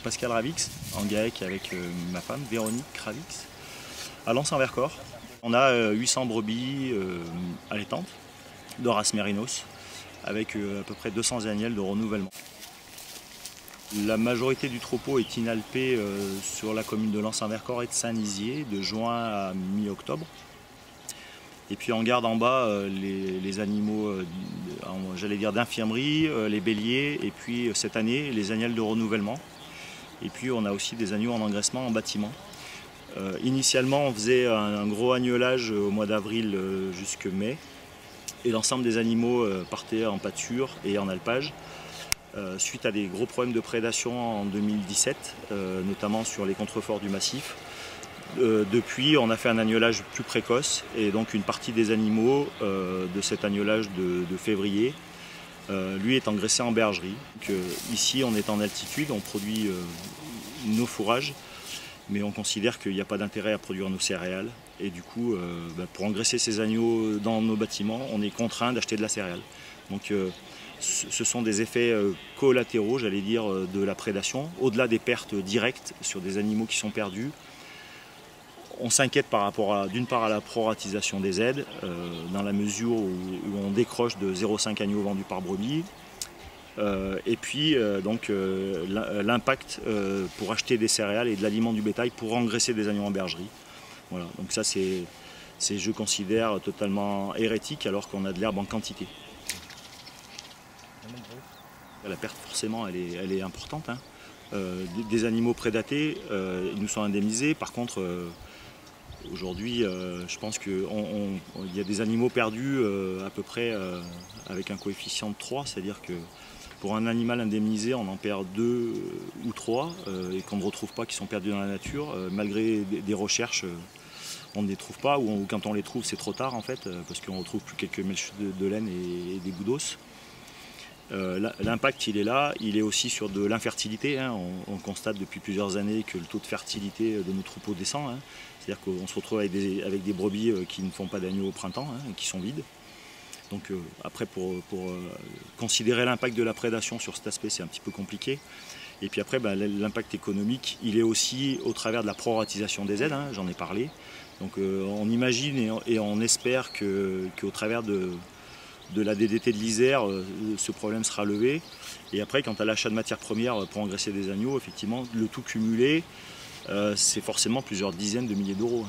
Pascal Ravix, en GAEC avec ma femme Véronique Ravix, à Lens-en-Vercors. On a 800 brebis allaitantes de race mérinos, avec à peu près 200 agnelles de renouvellement. La majorité du troupeau est inalpé sur la commune de Lens-en-Vercors et de Saint-Nizier, de juin à mi-octobre. Et puis on garde en bas les animaux, j'allais dire d'infirmerie, les béliers, et puis cette année les agnelles de renouvellement. Et puis on a aussi des agneaux en engraissement en bâtiment. Initialement on faisait un gros agnelage au mois d'avril jusque mai. Et l'ensemble des animaux partaient en pâture et en alpage. Suite à des gros problèmes de prédation en 2017, notamment sur les contreforts du massif. Depuis, on a fait un agnelage plus précoce et donc une partie des animaux de cet agnelage de février, lui est engraissé en bergerie. Donc, ici, on est en altitude, on produit nos fourrages, mais on considère qu'il n'y a pas d'intérêt à produire nos céréales. Et du coup, pour engraisser ces agneaux dans nos bâtiments, on est contraint d'acheter de la céréale. Donc, ce sont des effets collatéraux, j'allais dire, de la prédation, au-delà des pertes directes sur des animaux qui sont perdus. On s'inquiète par rapport d'une part à la proratisation des aides, dans la mesure où on décroche de 0,5 agneaux vendus par brebis. Et puis l'impact pour acheter des céréales et de l'aliment du bétail pour engraisser des agneaux en bergerie. Voilà, donc ça c'est, je considère, totalement hérétique alors qu'on a de l'herbe en quantité. La perte forcément elle est importante. Hein. Des animaux prédatés, ils nous sont indemnisés. Par contre, aujourd'hui, je pense qu'il y a des animaux perdus à peu près avec un coefficient de 3, c'est-à-dire que pour un animal indemnisé, on en perd 2 ou 3 et qu'on ne retrouve pas, qui sont perdus dans la nature. Malgré des recherches, on ne les trouve pas, ou quand on les trouve, c'est trop tard en fait, parce qu'on ne retrouve plus quelques mèches de laine et des bouts d'os. L'impact il est là, il est aussi sur de l'infertilité. Hein. On constate depuis plusieurs années que le taux de fertilité de nos troupeaux descend. Hein. C'est-à-dire qu'on se retrouve avec des brebis qui ne font pas d'agneaux au printemps, hein, qui sont vides. Donc après pour considérer l'impact de la prédation sur cet aspect, c'est un petit peu compliqué. Et puis après l'impact économique, il est aussi au travers de la proratisation des aides, hein, j'en ai parlé. Donc on imagine et on espère qu'au travers de la DDT de l'Isère, ce problème sera levé. Et après, quant à l'achat de matières premières pour engraisser des agneaux, effectivement, le tout cumulé, c'est forcément plusieurs dizaines de milliers d'euros.